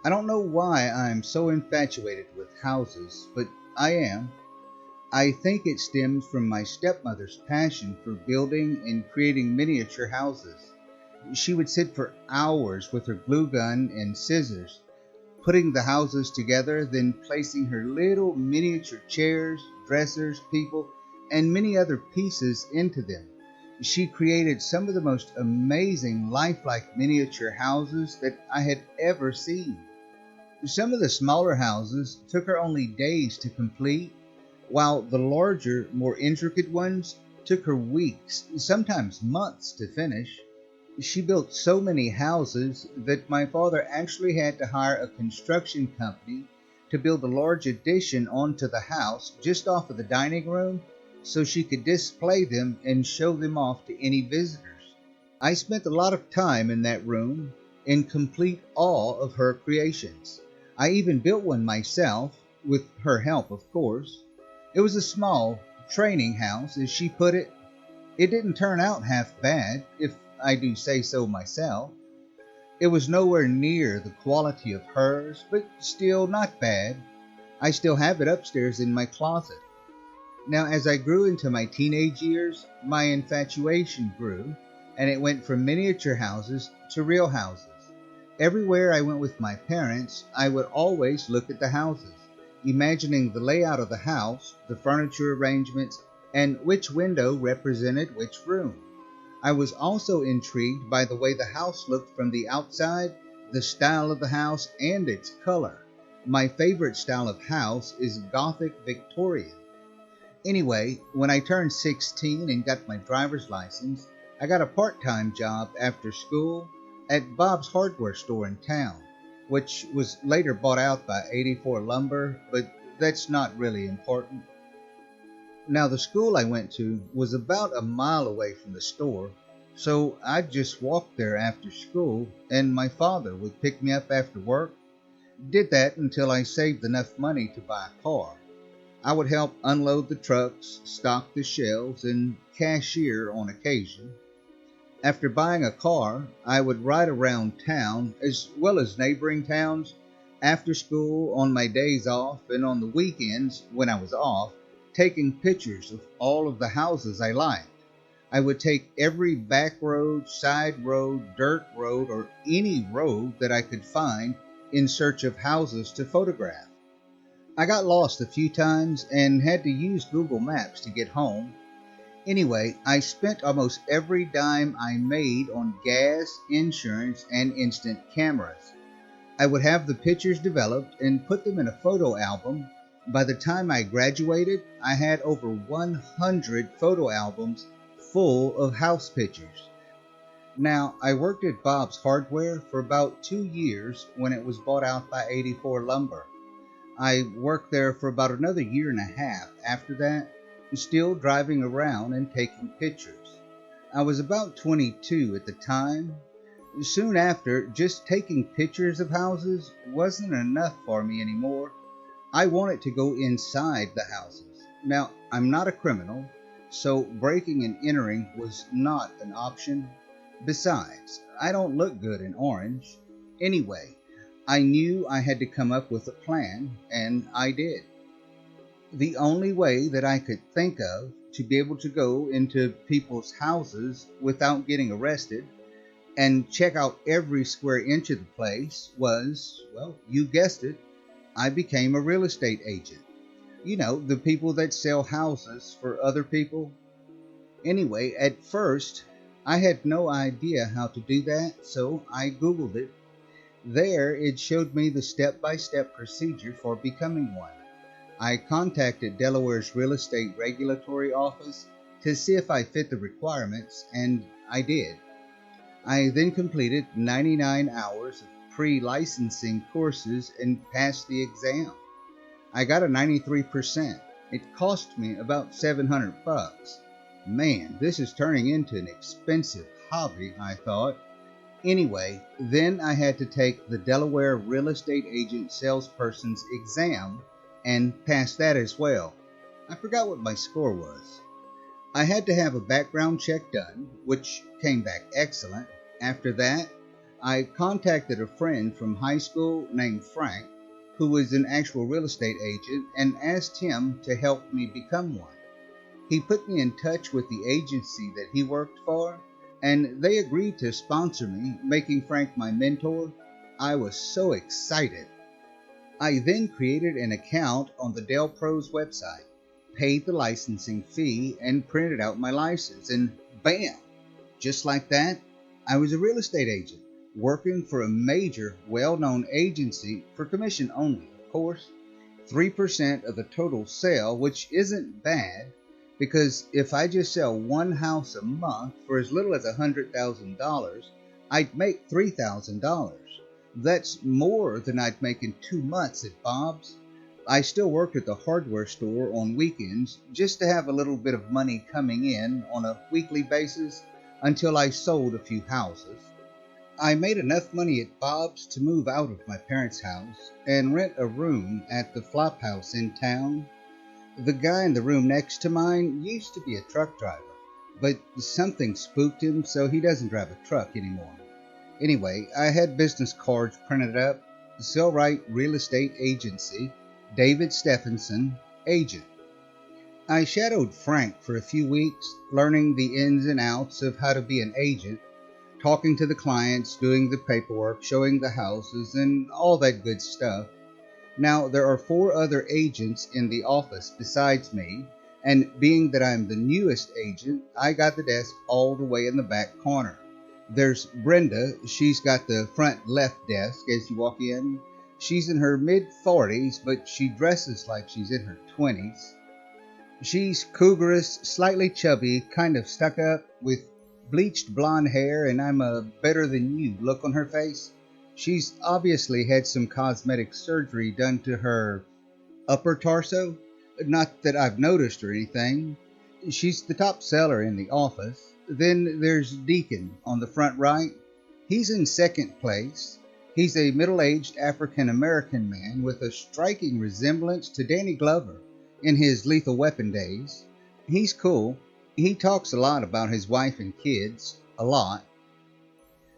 I don't know why I'm so infatuated with houses, but I am. I think it stems from my stepmother's passion for building and creating miniature houses. She would sit for hours with her glue gun and scissors, putting the houses together, then placing her little miniature chairs, dressers, people, and many other pieces into them. She created some of the most amazing lifelike miniature houses that I had ever seen. Some of the smaller houses took her only days to complete, while the larger, more intricate ones took her weeks, sometimes months to finish. She built so many houses that my father actually had to hire a construction company to build a large addition onto the house just off of the dining room so she could display them and show them off to any visitors. I spent a lot of time in that room in complete awe of her creations. I even built one myself, with her help, of course. It was a small training house, as she put it. It didn't turn out half bad, if I do say so myself. It was nowhere near the quality of hers, but still not bad. I still have it upstairs in my closet. Now, as I grew into my teenage years, my infatuation grew, and it went from miniature houses to real houses. Everywhere I went with my parents, I would always look at the houses, imagining the layout of the house, the furniture arrangements, and which window represented which room. I was also intrigued by the way the house looked from the outside, the style of the house, and its color. My favorite style of house is Gothic Victorian. Anyway, when I turned 16 and got my driver's license, I got a part-time job after school at Bob's hardware store in town, which was later bought out by 84 Lumber, but that's not really important. Now, the school I went to was about a mile away from the store, so I'd just walk there after school, and my father would pick me up after work. Did that until I saved enough money to buy a car. I would help unload the trucks, stock the shelves, and cashier on occasion. After buying a car, I would ride around town as well as neighboring towns after school, on my days off, and on the weekends when I was off, taking pictures of all of the houses I liked. I would take every back road, side road, dirt road, or any road that I could find in search of houses to photograph. I got lost a few times and had to use Google Maps to get home. Anyway, I spent almost every dime I made on gas, insurance, and instant cameras. I would have the pictures developed and put them in a photo album. By the time I graduated, I had over 100 photo albums full of house pictures. Now, I worked at Bob's Hardware for about 2 years when it was bought out by 84 Lumber. I worked there for about another year and a half after that, still driving around and taking pictures. I was about 22 at the time. Soon after, just taking pictures of houses wasn't enough for me anymore. I wanted to go inside the houses. Now, I'm not a criminal, so breaking and entering was not an option. Besides, I don't look good in orange. Anyway, I knew I had to come up with a plan, and I did. The only way that I could think of to be able to go into people's houses without getting arrested and check out every square inch of the place was, well, you guessed it, I became a real estate agent. You know, the people that sell houses for other people. Anyway, at first, I had no idea how to do that, so I Googled it. There, it showed me the step-by-step procedure for becoming one. I contacted Delaware's Real Estate Regulatory Office to see if I fit the requirements, and I did. I then completed 99 hours of pre-licensing courses and passed the exam. I got a 93%. It cost me about $700. Man, this is turning into an expensive hobby, I thought. Anyway, then I had to take the Delaware Real Estate Agent Salesperson's exam and pass that as well. I forgot what my score was. I had to have a background check done, which came back excellent. After that, I contacted a friend from high school named Frank, who was an actual real estate agent, and asked him to help me become one. He put me in touch with the agency that he worked for, and they agreed to sponsor me, making Frank my mentor. I was so excited. I then created an account on the Dell Pros website, paid the licensing fee, and printed out my license, and bam! Just like that, I was a real estate agent, working for a major, well-known agency for commission only, of course. 3% of the total sale, which isn't bad, because if I just sell one house a month for as little as $100,000, I'd make $3,000. That's more than I'd make in 2 months at Bob's. I still worked at the hardware store on weekends just to have a little bit of money coming in on a weekly basis until I sold a few houses. I made enough money at Bob's to move out of my parents' house and rent a room at the flop house in town. The guy in the room next to mine used to be a truck driver, but something spooked him, so he doesn't drive a truck anymore. Anyway, I had business cards printed up. Sellright Real Estate Agency, David Stephenson, agent. I shadowed Frank for a few weeks, learning the ins and outs of how to be an agent, talking to the clients, doing the paperwork, showing the houses, and all that good stuff. Now, there are 4 other agents in the office besides me, and being that I'm the newest agent, I got the desk all the way in the back corner. There's Brenda. She's got the front left desk as you walk in. She's in her mid-40s, but she dresses like she's in her 20s. She's cougarous, slightly chubby, kind of stuck up, with bleached blonde hair, and I'm a better-than-you look on her face. She's obviously had some cosmetic surgery done to her upper torso. Not that I've noticed or anything. She's the top seller in the office. Then there's Deacon on the front right. He's in second place. He's a middle-aged African-American man with a striking resemblance to Danny Glover in his Lethal Weapon days. He's cool. He talks a lot about his wife and kids. A lot.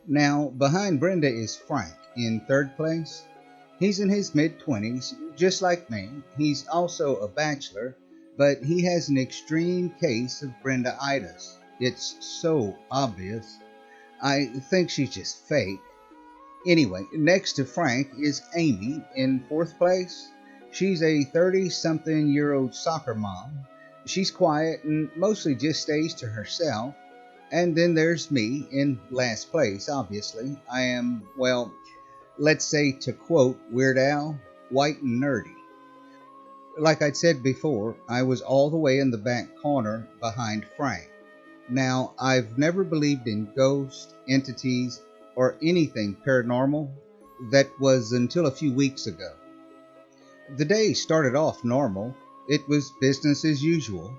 Now, behind Brenda is Frank in third place. He's in his mid-20s, just like me. He's also a bachelor, but he has an extreme case of Brenda-itis. It's so obvious. I think she's just fake. Anyway, next to Frank is Amy in fourth place. She's a 30-something-year-old soccer mom. She's quiet and mostly just stays to herself. And then there's me in last place, obviously. I am, well, let's say, to quote Weird Al, white and nerdy. Like I'd said before, I was all the way in the back corner behind Frank. Now, I've never believed in ghosts, entities, or anything paranormal. That was until a few weeks ago. The day started off normal. It was business as usual.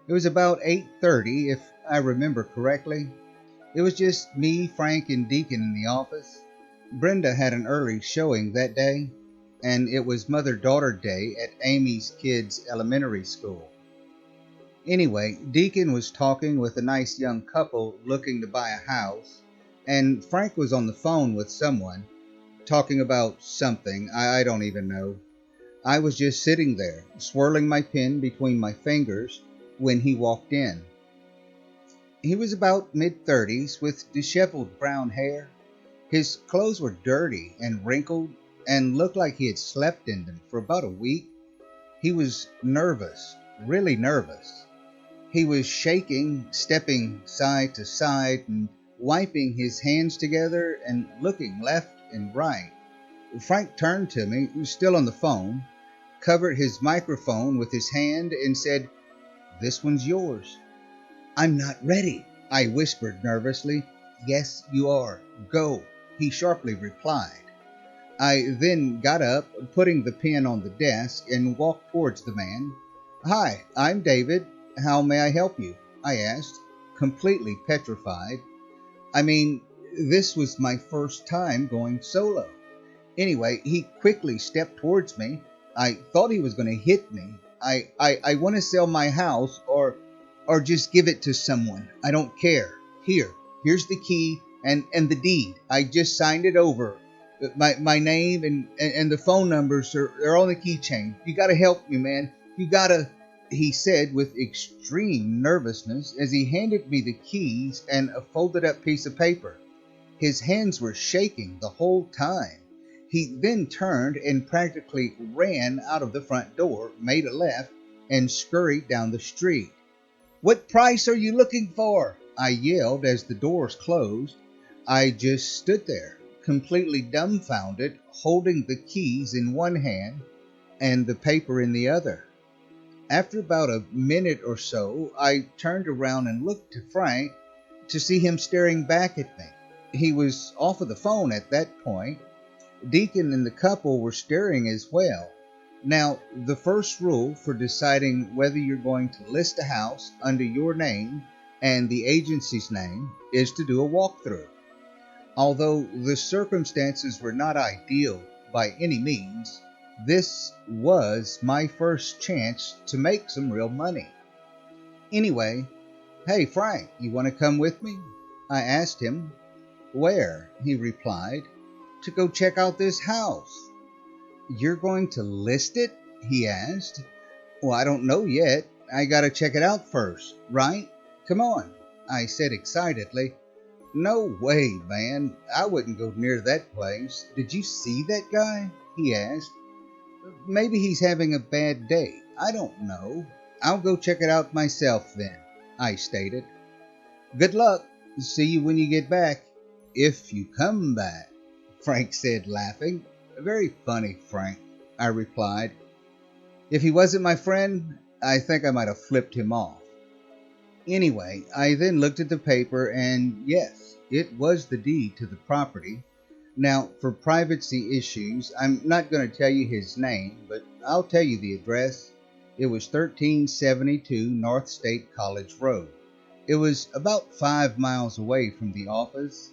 It was about 8:30, if I remember correctly. It was just me, Frank, and Deacon in the office. Brenda had an early showing that day, and it was Mother-Daughter Day at Amy's kids' elementary school. Anyway, Deacon was talking with a nice young couple looking to buy a house, and Frank was on the phone with someone, talking about something, I don't even know. I was just sitting there, swirling my pen between my fingers, when he walked in. He was about mid-30s with disheveled brown hair. His clothes were dirty and wrinkled and looked like he had slept in them for about a week. He was nervous, really nervous. He was shaking, stepping side to side and wiping his hands together and looking left and right. Frank turned to me, still on the phone, covered his microphone with his hand and said, "This one's yours." "I'm not ready," I whispered nervously. "Yes, you are. Go," he sharply replied. I then got up, putting the pen on the desk, and walked towards the man. "Hi, I'm David. How may I help you?" I asked, completely petrified. I mean, this was my first time going solo. Anyway, he quickly stepped towards me. I thought he was going to hit me. I want to sell my house or just give it to someone. I don't care. Here's the key And the deed, I just signed it over. My name and the phone numbers are on the keychain. You gotta help me, man. You gotta, he said with extreme nervousness as he handed me the keys and a folded up piece of paper. His hands were shaking the whole time. He then turned and practically ran out of the front door, made a left, and scurried down the street. "What price are you looking for?" I yelled as the doors closed. I just stood there, completely dumbfounded, holding the keys in one hand and the paper in the other. After about a minute or so, I turned around and looked to Frank to see him staring back at me. He was off of the phone at that point. Deacon and the couple were staring as well. Now, the first rule for deciding whether you're going to list a house under your name and the agency's name is to do a walkthrough. Although the circumstances were not ideal by any means, this was my first chance to make some real money. Anyway, "Hey Frank, you want to come with me?" I asked him. "Where?" he replied. "To go check out this house." "You're going to list it?" he asked. "Well, I don't know yet. I gotta check it out first, right? Come on," I said excitedly. "No way, man. I wouldn't go near that place. Did you see that guy?" he asked. "Maybe he's having a bad day. I don't know. I'll go check it out myself then," I stated. "Good luck. See you when you get back. If you come back," Frank said, laughing. "Very funny, Frank," I replied. If he wasn't my friend, I think I might have flipped him off. Anyway, I then looked at the paper and yes, it was the deed to the property. Now, for privacy issues, I'm not going to tell you his name, but I'll tell you the address. It was 1372 North State College Road. It was about 5 miles away from the office.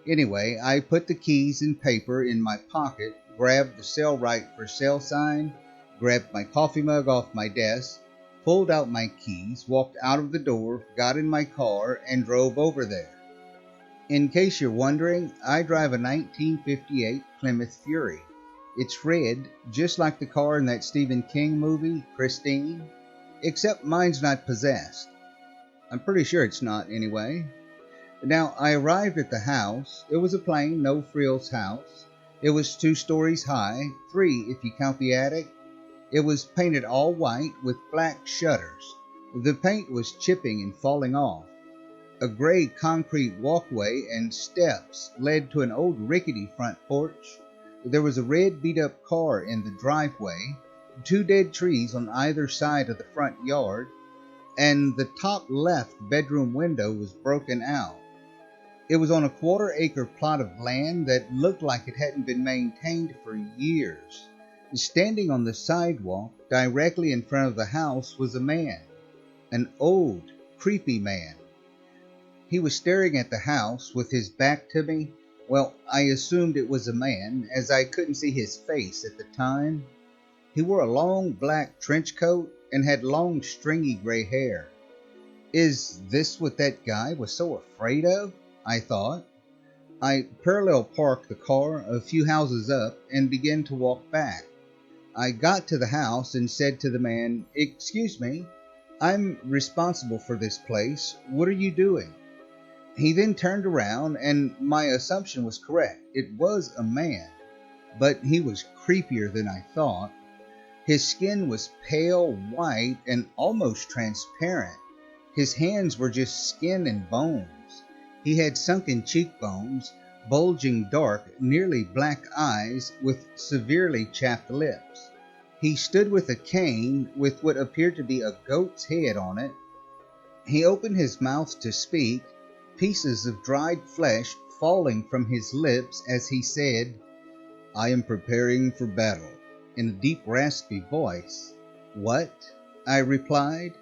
Anyway, I put the keys and paper in my pocket, grabbed the sell right for sale sign, grabbed my coffee mug off my desk, pulled out my keys, walked out of the door, got in my car, and drove over there. In case you're wondering, I drive a 1958 Plymouth Fury. It's red, just like the car in that Stephen King movie, Christine, except mine's not possessed. I'm pretty sure it's not anyway. Now, I arrived at the house. It was a plain, no-frills house. It was 2 stories high, 3 if you count the attic. It was painted all white with black shutters. The paint was chipping and falling off. A gray concrete walkway and steps led to an old rickety front porch. There was a red beat-up car in the driveway, 2 dead trees on either side of the front yard, and the top left bedroom window was broken out. It was on a 1/4-acre plot of land that looked like it hadn't been maintained for years. Standing on the sidewalk directly in front of the house was a man, an old, creepy man. He was staring at the house with his back to me. Well, I assumed it was a man, as I couldn't see his face at the time. He wore a long black trench coat and had long stringy gray hair. Is this what that guy was so afraid of? I thought. I parallel parked the car a few houses up and began to walk back. I got to the house and said to the man, "Excuse me, I'm responsible for this place. What are you doing?" He then turned around and my assumption was correct. It was a man, but he was creepier than I thought. His skin was pale white and almost transparent. His hands were just skin and bones. He had sunken cheekbones, bulging dark, nearly black eyes with severely chapped lips. He stood with a cane with what appeared to be a goat's head on it. He opened his mouth to speak, pieces of dried flesh falling from his lips as he said, "I am preparing for battle," in a deep raspy voice. "What?" I replied.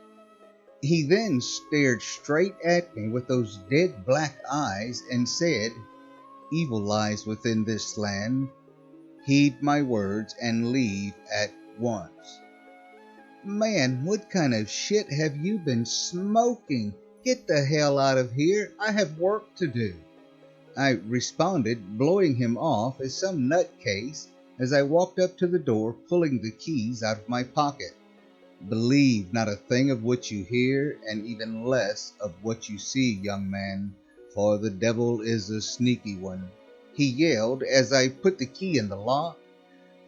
He then stared straight at me with those dead black eyes and said, "Evil lies within this land. Heed my words and leave at once." "Man, what kind of shit have you been smoking? Get the hell out of here. I have work to do." I responded, blowing him off as some nutcase as I walked up to the door, pulling the keys out of my pocket. Believe not a thing of what you hear, and even less of what you see, young man, for the devil is a sneaky one, he yelled as I put the key in the lock.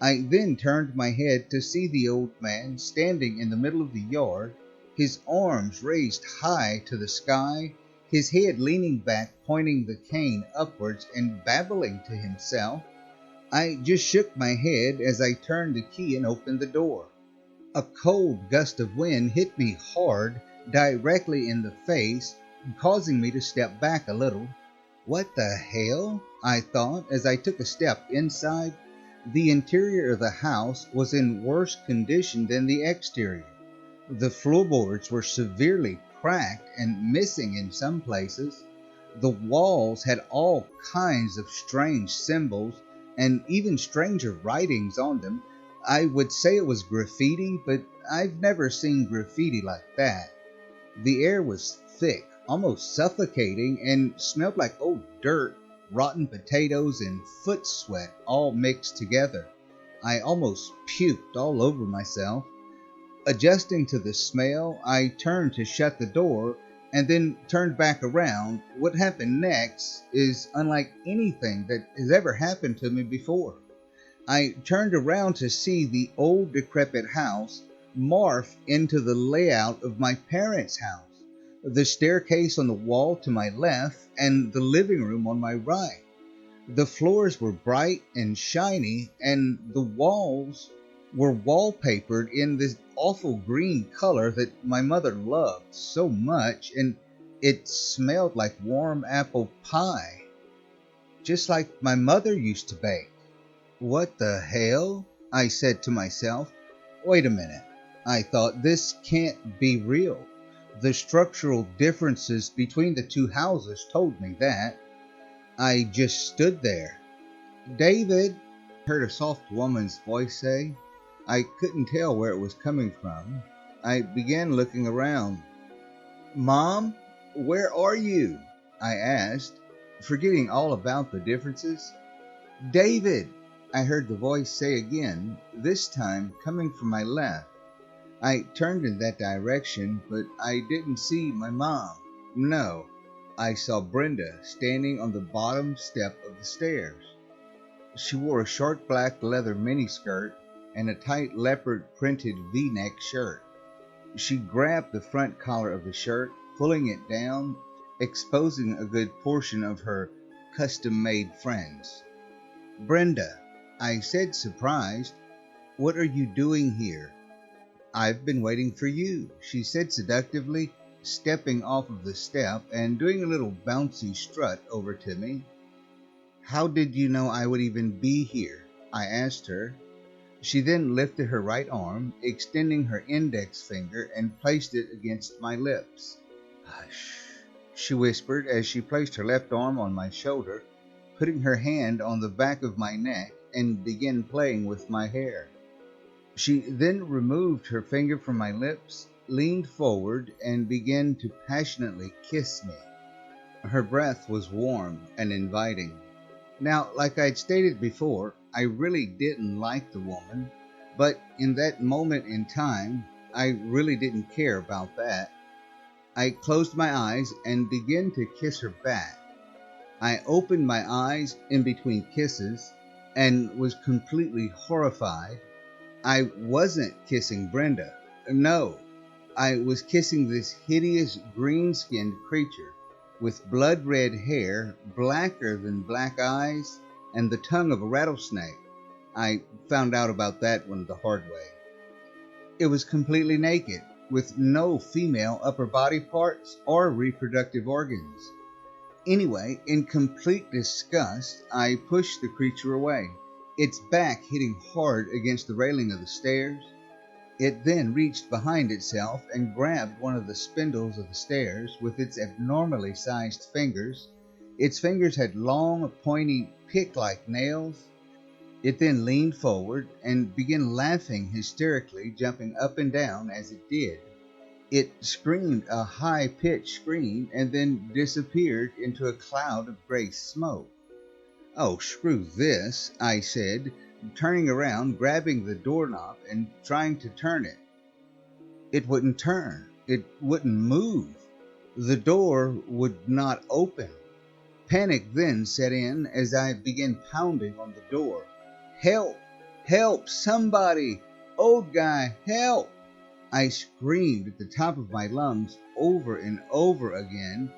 I then turned my head to see the old man standing in the middle of the yard, his arms raised high to the sky, his head leaning back, pointing the cane upwards and babbling to himself. I just shook my head as I turned the key and opened the door. A cold gust of wind hit me hard, directly in the face, causing me to step back a little. What the hell? I thought as I took a step inside. The interior of the house was in worse condition than the exterior. The floorboards were severely cracked and missing in some places. The walls had all kinds of strange symbols and even stranger writings on them. I would say it was graffiti, but I've never seen graffiti like that. The air was thick, almost suffocating, and smelled like old dirt, rotten potatoes, and foot sweat all mixed together. I almost puked all over myself. Adjusting to the smell, I turned to shut the door and then turned back around. What happened next is unlike anything that has ever happened to me before. I turned around to see the old decrepit house morph into the layout of my parents' house. The staircase on the wall to my left and the living room on my right. The floors were bright and shiny, and the walls were wallpapered in this awful green color that my mother loved so much, and it smelled like warm apple pie, just like my mother used to bake. What the hell? I said to myself. Wait a minute. I thought, this can't be real. The structural differences between the two houses told me that. I just stood there. David, I heard a soft woman's voice say. I couldn't tell where it was coming from. I began looking around. Mom, where are you? I asked, forgetting all about the differences. David, I heard the voice say again, this time coming from my left. I turned in that direction, but I didn't see my mom. No, I saw Brenda standing on the bottom step of the stairs. She wore a short black leather miniskirt and a tight leopard printed V-neck shirt. She grabbed the front collar of the shirt, pulling it down, exposing a good portion of her custom-made friends. Brenda, I said, surprised, what are you doing here? I've been waiting for you, she said seductively, stepping off of the step and doing a little bouncy strut over to me. How did you know I would even be here? I asked her. She then lifted her right arm, extending her index finger, and placed it against my lips. Hush, she whispered as she placed her left arm on my shoulder, putting her hand on the back of my neck, and began playing with my hair. She then removed her finger from my lips, leaned forward, and began to passionately kiss me. Her breath was warm and inviting. Now, like I'd stated before, I really didn't like the woman, but in that moment in time, I really didn't care about that. I closed my eyes and began to kiss her back. I opened my eyes in between kisses and was completely horrified. I wasn't kissing Brenda. No, I was kissing this hideous green-skinned creature with blood-red hair, blacker than black eyes, and the tongue of a rattlesnake. I found out about that one the hard way. It was completely naked, with no female upper body parts or reproductive organs. Anyway, in complete disgust, I pushed the creature away, its back hitting hard against the railing of the stairs. It then reached behind itself and grabbed one of the spindles of the stairs with its abnormally sized fingers. Its fingers had long, pointy, pick-like nails. It then leaned forward and began laughing hysterically, jumping up and down as it did. It screamed a high-pitched scream and then disappeared into a cloud of gray smoke. "Oh, screw this," I said, turning around, grabbing the doorknob and trying to turn it. It wouldn't turn. It wouldn't move. The door would not open. Panic then set in as I began pounding on the door. "Help! Help! Somebody! Old guy, help!" I screamed at the top of my lungs over and over again.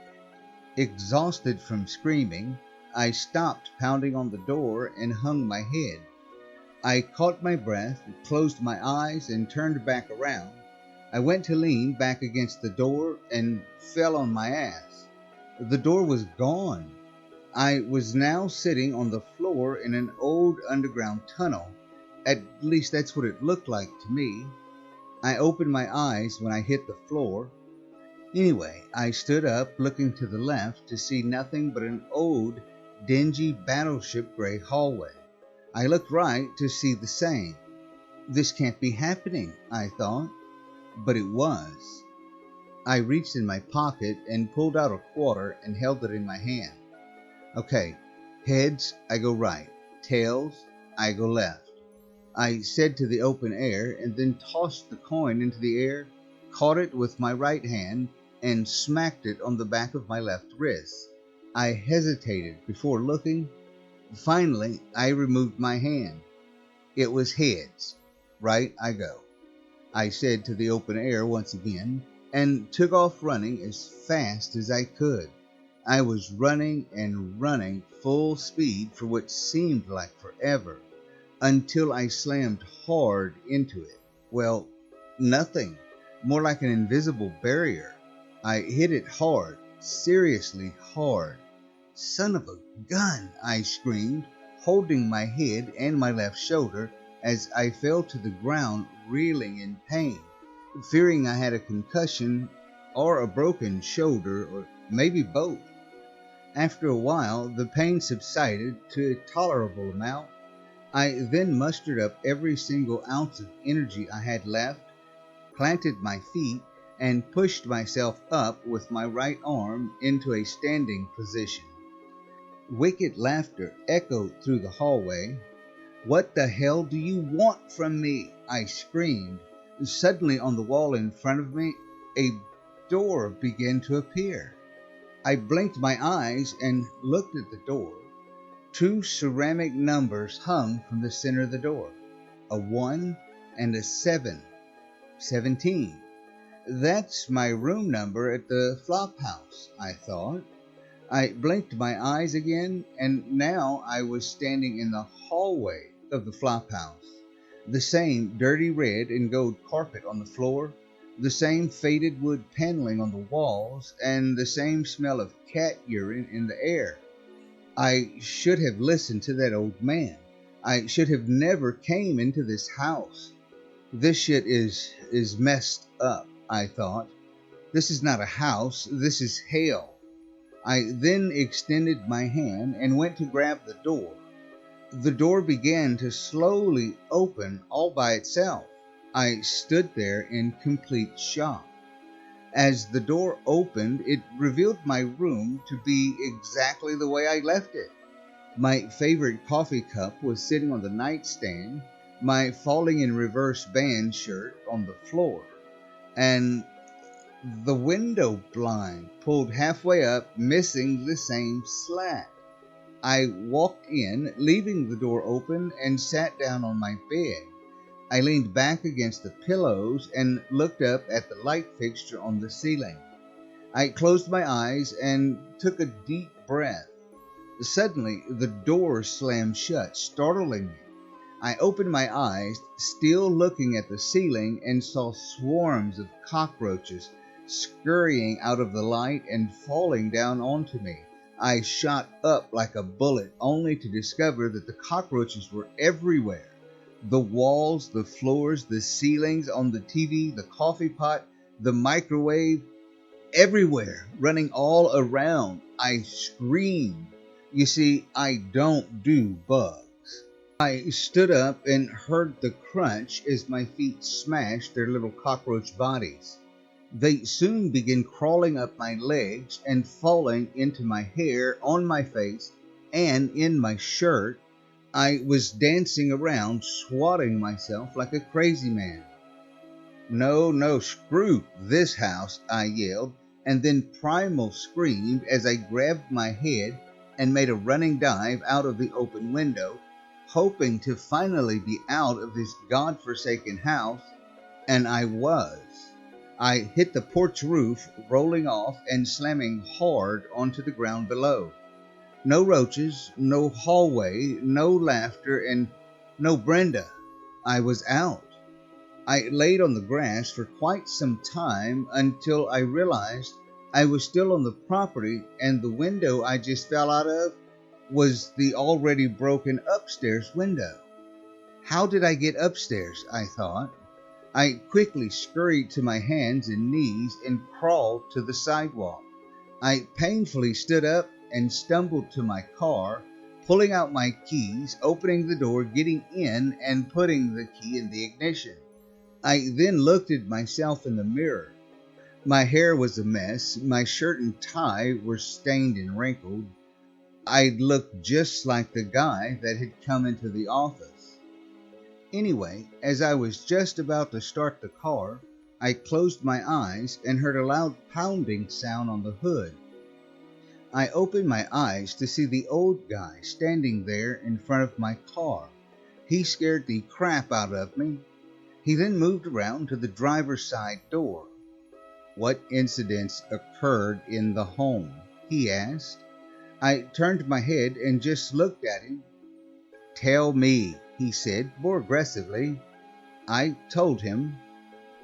Exhausted from screaming, I stopped pounding on the door and hung my head. I caught my breath, closed my eyes, and turned back around. I went to lean back against the door and fell on my ass. The door was gone. I was now sitting on the floor in an old underground tunnel. At least that's what it looked like to me. I opened my eyes when I hit the floor. Anyway, I stood up, looking to the left to see nothing but an old, dingy battleship gray hallway. I looked right to see the same. This can't be happening, I thought, but it was. I reached in my pocket and pulled out a quarter and held it in my hand. Okay, heads, I go right. Tails, I go left. I said to the open air and then tossed the coin into the air, caught it with my right hand, and smacked it on the back of my left wrist. I hesitated before looking. Finally, I removed my hand. It was heads. Right I go, I said to the open air once again, and took off running as fast as I could. I was running and running full speed for what seemed like forever, until I slammed hard into it. Well, nothing. More like an invisible barrier. I hit it hard, seriously hard. "Son of a gun," I screamed, holding my head and my left shoulder as I fell to the ground, reeling in pain, fearing I had a concussion or a broken shoulder, or maybe both. After a while, the pain subsided to a tolerable amount. I then mustered up every single ounce of energy I had left, planted my feet, and pushed myself up with my right arm into a standing position. Wicked laughter echoed through the hallway. "What the hell do you want from me?" I screamed. Suddenly on the wall in front of me, a door began to appear. I blinked my eyes and looked at the door. 2 ceramic numbers hung from the center of the door, a 1 and a 7. 17. That's my room number at the flop house, I thought. I blinked my eyes again, and now I was standing in the hallway of the flop house. The same dirty red and gold carpet on the floor, the same faded wood paneling on the walls, and the same smell of cat urine in the air. I should have listened to that old man. I should have never came into this house. This shit is messed up, I thought. This is not a house, this is hell. I then extended my hand and went to grab the door. The door began to slowly open all by itself. I stood there in complete shock. As the door opened, it revealed my room to be exactly the way I left it. My favorite coffee cup was sitting on the nightstand, my falling in reverse band shirt on the floor, and the window blind pulled halfway up, missing the same slat. I walked in, leaving the door open, and sat down on my bed. I leaned back against the pillows and looked up at the light fixture on the ceiling. I closed my eyes and took a deep breath. Suddenly, the door slammed shut, startling me. I opened my eyes, still looking at the ceiling, and saw swarms of cockroaches scurrying out of the light and falling down onto me. I shot up like a bullet, only to discover that the cockroaches were everywhere. The walls, the floors, the ceilings, on the TV, the coffee pot, the microwave, everywhere, running all around. I screamed. You see, I don't do bugs. I stood up and heard the crunch as my feet smashed their little cockroach bodies. They soon began crawling up my legs and falling into my hair, on my face, and in my shirt. I was dancing around, swatting myself like a crazy man. No, no, screw this house, I yelled, and then Primal screamed as I grabbed my head and made a running dive out of the open window, hoping to finally be out of this godforsaken house, and I was. I hit the porch roof, rolling off and slamming hard onto the ground below. No roaches, no hallway, no laughter, and no Brenda. I was out. I laid on the grass for quite some time until I realized I was still on the property and the window I just fell out of was the already broken upstairs window. How did I get upstairs? I thought. I quickly scurried to my hands and knees and crawled to the sidewalk. I painfully stood up and stumbled to my car, pulling out my keys, opening the door, getting in, and putting the key in the ignition. I then looked at myself in the mirror. My hair was a mess, my shirt and tie were stained and wrinkled. I looked just like the guy that had come into the office. Anyway, as I was just about to start the car, I closed my eyes and heard a loud pounding sound on the hood. I opened my eyes to see the old guy standing there in front of my car. He scared the crap out of me. He then moved around to the driver's side door. What incidents occurred in the home? He asked. I turned my head and just looked at him. Tell me, he said more aggressively. I told him.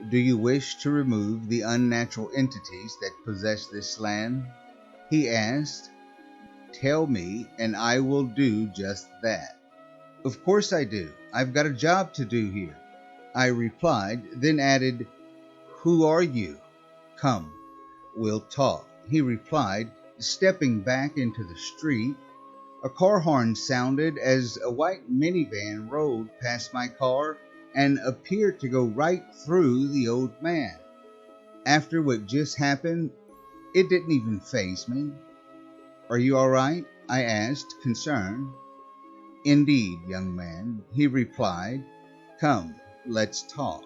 Do you wish to remove the unnatural entities that possess this land? He asked. Tell me, and I will do just that. Of course I do. I've got a job to do here, I replied, then added, Who are you? Come, we'll talk, he replied, stepping back into the street. A car horn sounded as a white minivan rolled past my car and appeared to go right through the old man. After what just happened, it didn't even faze me. Are you all right? I asked, concerned. Indeed, young man, he replied. Come, let's talk.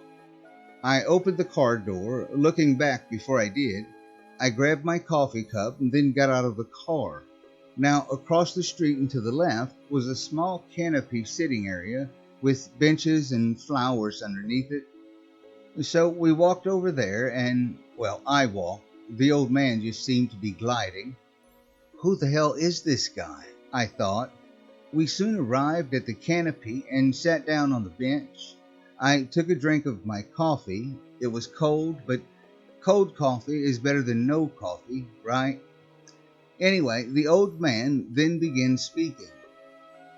I opened the car door, looking back before I did. I grabbed my coffee cup and then got out of the car. Now, across the street and to the left was a small canopy sitting area with benches and flowers underneath it. So we walked over there and, well, I walked. The old man just seemed to be gliding. Who the hell is this guy? I thought. We soon arrived at the canopy and sat down on the bench. I took a drink of my coffee. It was cold, but cold coffee is better than no coffee, right? Anyway, the old man then began speaking.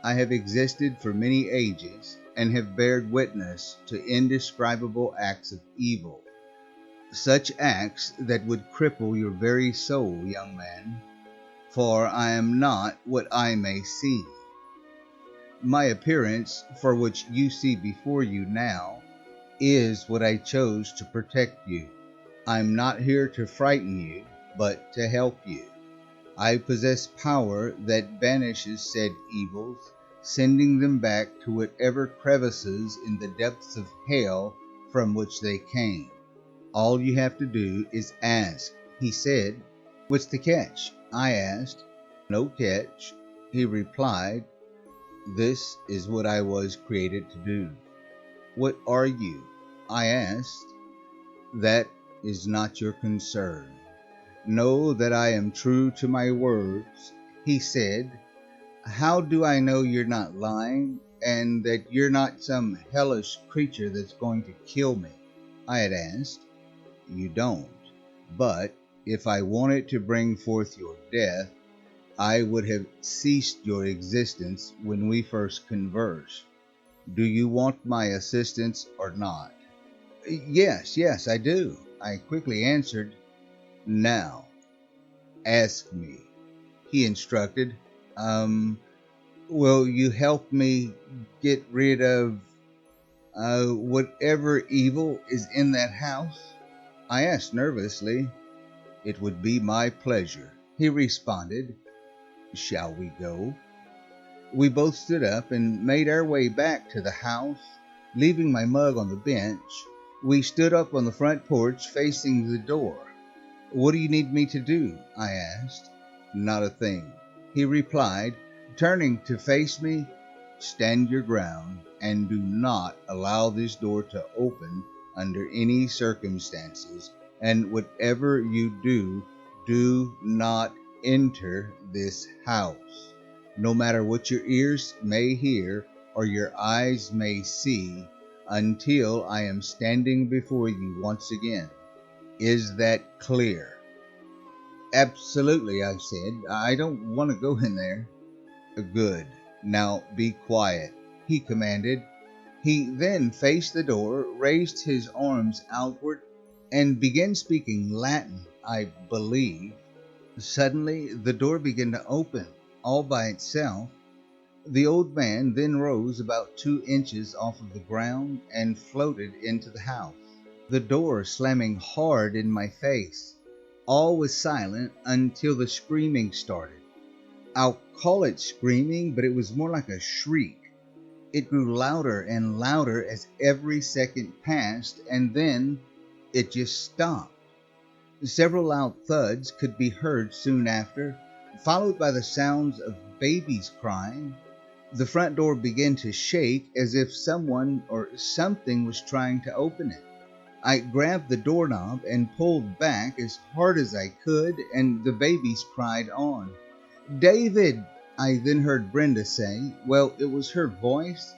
I have existed for many ages and have bared witness to indescribable acts of evil. Such acts that would cripple your very soul, young man, for I am not what I may seem. My appearance, for which you see before you now, is what I chose to protect you. I'm not here to frighten you, but to help you. I possess power that banishes said evils, sending them back to whatever crevices in the depths of hell from which they came. All you have to do is ask, he said. What's the catch? I asked. No catch, he replied. This is what I was created to do. What are you? I asked. That is not your concern. Know that I am true to my words, he said. How do I know you're not lying and that you're not some hellish creature that's going to kill me? I had asked. You don't. But if I wanted to bring forth your death, I would have ceased your existence when we first conversed. Do you want my assistance or not? Yes, I do, I quickly answered. Now, ask me, he instructed. Will you help me get rid of whatever evil is in that house? I asked nervously. "It would be my pleasure," he responded. "Shall we go?" We both stood up and made our way back to the house, leaving my mug on the bench. We stood up on the front porch facing the door. "What do you need me to do?" I asked. "Not a thing," he replied, turning to face me. "Stand your ground and do not allow this door to open under any circumstances, and whatever you do, do not enter this house. No matter what your ears may hear or your eyes may see, until I am standing before you once again. Is that clear?" "Absolutely," I said. "I don't want to go in there." "Good. Now be quiet," he commanded. He then faced the door, raised his arms outward, and began speaking Latin, I believe. Suddenly, the door began to open, all by itself. The old man then rose about 2 inches off of the ground and floated into the house, the door slamming hard in my face. All was silent until the screaming started. I'll call it screaming, but it was more like a shriek. It grew louder and louder as every second passed, and then it just stopped. Several loud thuds could be heard soon after, followed by the sounds of babies crying. The front door began to shake as if someone or something was trying to open it. I grabbed the doorknob and pulled back as hard as I could, and the babies cried on. "David," I then heard Brenda say. Well, it was her voice,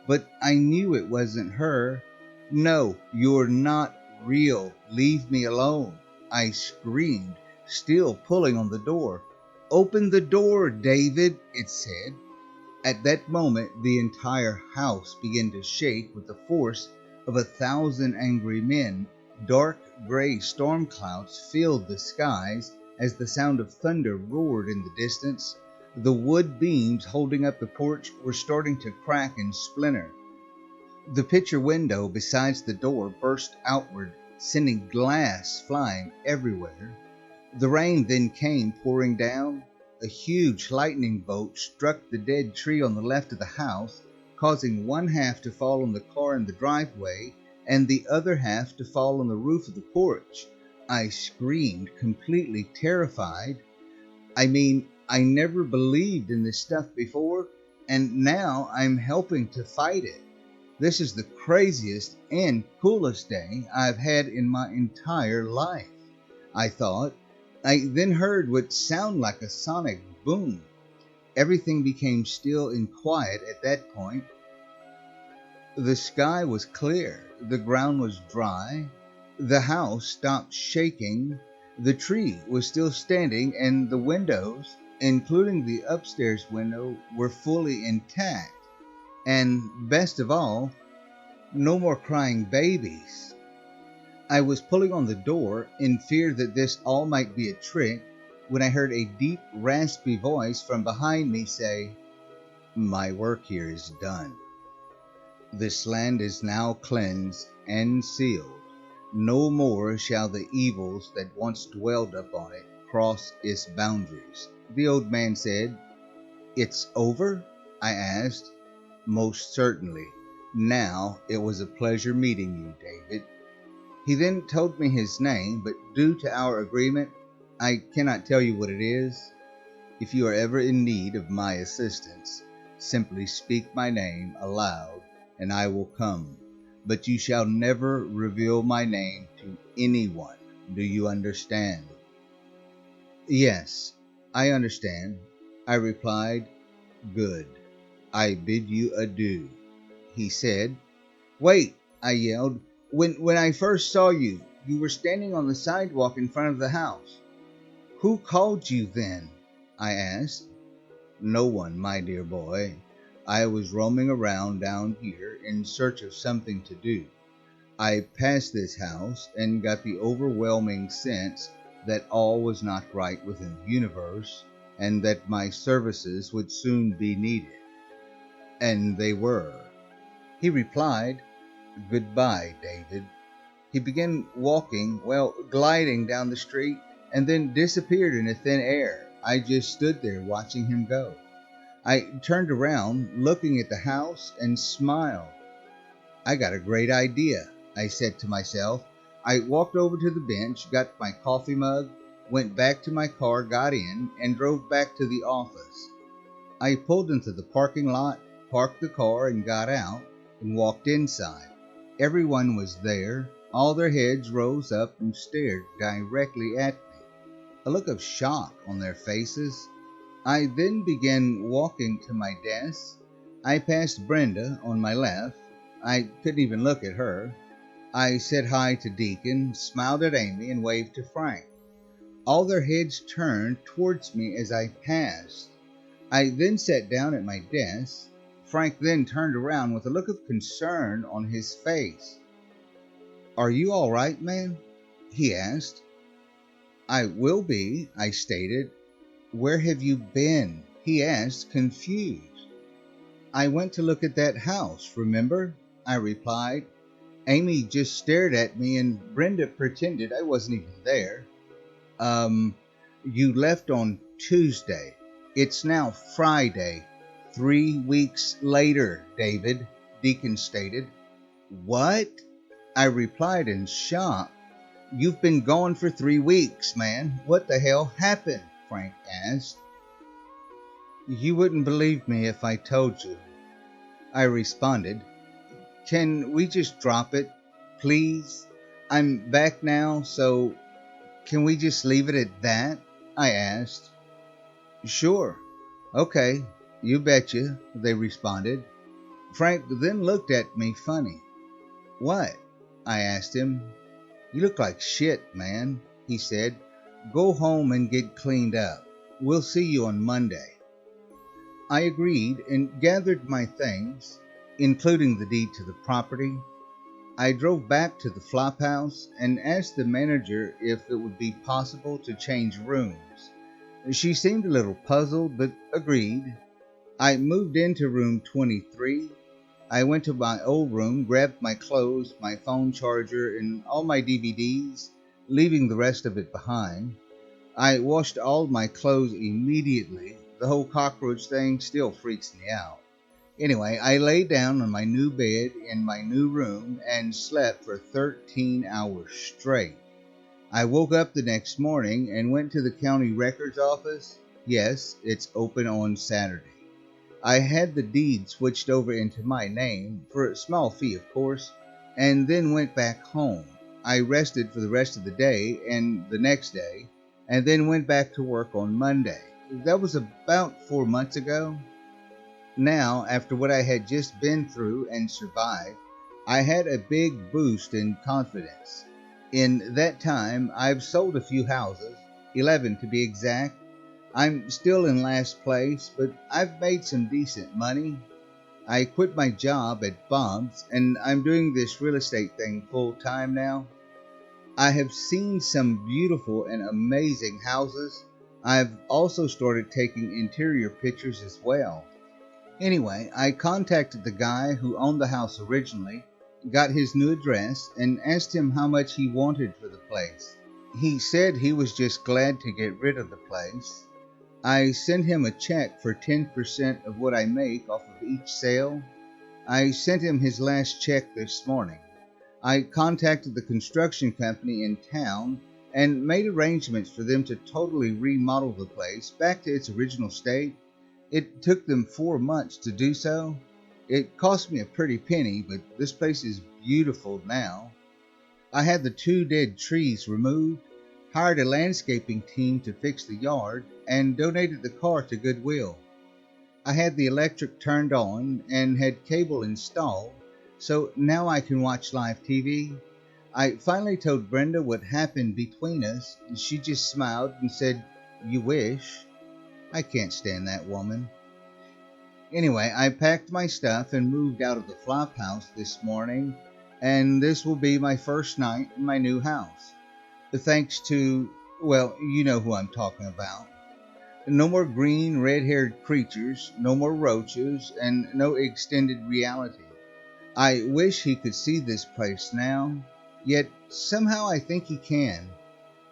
but I knew it wasn't her. "No, you're not real. Leave me alone," I screamed, still pulling on the door. "Open the door, David," it said. At that moment, the entire house began to shake with the force of 1,000 angry men. Dark gray storm clouds filled the skies as the sound of thunder roared in the distance. The wood beams holding up the porch were starting to crack and splinter. The picture window beside the door burst outward, sending glass flying everywhere. The rain then came pouring down. A huge lightning bolt struck the dead tree on the left of the house, causing one half to fall on the car in the driveway and the other half to fall on the roof of the porch. I screamed, completely terrified. I never believed in this stuff before, and now I'm helping to fight it. This is the craziest and coolest day I've had in my entire life, I thought. I then heard what sounded like a sonic boom. Everything became still and quiet at that point. The sky was clear, the ground was dry, the house stopped shaking, the tree was still standing, and the windows, including the upstairs window, were fully intact. And best of all, no more crying babies. I was pulling on the door in fear that this all might be a trick when I heard a deep, raspy voice from behind me say, "My work here is done. This land is now cleansed and sealed. No more shall the evils that once dwelled upon it cross its boundaries." The old man said. "It's over?" I asked. "Most certainly. Now it was a pleasure meeting you, David." He then told me his name, but due to our agreement, I cannot tell you what it is. If you are ever in need of my assistance, simply speak my name aloud, and I will come. But you shall never reveal my name to anyone. Do you understand? "Yes, I understand," I replied. "Good. I bid you adieu," he said. "Wait," I yelled. When I first saw you, you were standing on the sidewalk in front of the house. Who called you then?" I asked. "No one, my dear boy. I was roaming around down here in search of something to do. I passed this house and got the overwhelming sense that all was not right within the universe, and that my services would soon be needed. And they were." He replied, "Goodbye, David." He began walking, gliding down the street, and then disappeared in the thin air. I just stood there watching him go. I turned around, looking at the house, and smiled. I got a great idea, I said to myself. I walked over to the bench, got my coffee mug, went back to my car, got in, and drove back to the office. I pulled into the parking lot, parked the car, and got out, and walked inside. Everyone was there. All their heads rose up and stared directly at me, a look of shock on their faces. I then began walking to my desk. I passed Brenda on my left. I couldn't even look at her. I said hi to Deacon, smiled at Amy, and waved to Frank. All their heads turned towards me as I passed. I then sat down at my desk. Frank then turned around with a look of concern on his face. "Are you all right, man?" he asked. "I will be," I stated. "Where have you been?" he asked, confused. "I went to look at that house, remember?" I replied. Amy just stared at me and Brenda pretended I wasn't even there. You left on Tuesday. It's now Friday. 3 weeks later, David," Deacon stated. "What?" I replied in shock. "You've been gone for 3 weeks, man. What the hell happened?" Frank asked. "You wouldn't believe me if I told you," I responded. "Can we just drop it, please? I'm back now, so can we just leave it at that?" I asked. "Sure. Okay, you betcha," they responded. Frank then looked at me funny. "What?" I asked him. "You look like shit, man," he said. "Go home and get cleaned up. We'll see you on Monday." I agreed and gathered my things, including the deed to the property. I drove back to the flophouse and asked the manager if it would be possible to change rooms. She seemed a little puzzled, but agreed. I moved into room 23. I went to my old room, grabbed my clothes, my phone charger, and all my DVDs, leaving the rest of it behind. I washed all my clothes immediately. The whole cockroach thing still freaks me out. Anyway, I lay down on my new bed in my new room and slept for 13 hours straight. I woke up the next morning and went to the county records office. Yes, it's open on Saturday. I had the deed switched over into my name, for a small fee of course, and then went back home. I rested for the rest of the day and the next day, and then went back to work on Monday. That was about 4 months ago. Now, after what I had just been through and survived, I had a big boost in confidence. In that time, I've sold a few houses, 11 to be exact. I'm still in last place, but I've made some decent money. I quit my job at Bob's, and I'm doing this real estate thing full time now. I have seen some beautiful and amazing houses. I've also started taking interior pictures as well. Anyway, I contacted the guy who owned the house originally, got his new address, and asked him how much he wanted for the place. He said he was just glad to get rid of the place. I sent him a check for 10% of what I make off of each sale. I sent him his last check this morning. I contacted the construction company in town and made arrangements for them to totally remodel the place back to its original state. It took them 4 months to do so. It cost me a pretty penny, but this place is beautiful now. I had the 2 dead trees removed, hired a landscaping team to fix the yard, and donated the car to Goodwill. I had the electric turned on and had cable installed, so now I can watch live TV. I finally told Brenda what happened between us, and she just smiled and said, "You wish." I can't stand that woman. Anyway, I packed my stuff and moved out of the flop house this morning, and this will be my first night in my new house. Thanks to, well, you know who I'm talking about. No more green, red-haired creatures, no more roaches, and no extended reality. I wish he could see this place now. Yet somehow I think he can.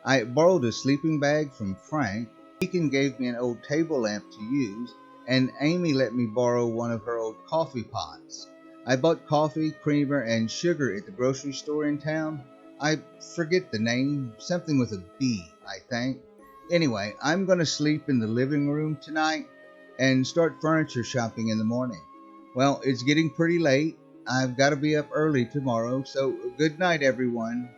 I borrowed a sleeping bag from Frank. Deacon gave me an old table lamp to use, and Amy let me borrow one of her old coffee pots. I bought coffee, creamer, and sugar at the grocery store in town. I forget the name, something with a B, I think. Anyway, I'm going to sleep in the living room tonight and start furniture shopping in the morning. Well, it's getting pretty late. I've got to be up early tomorrow, so good night, everyone.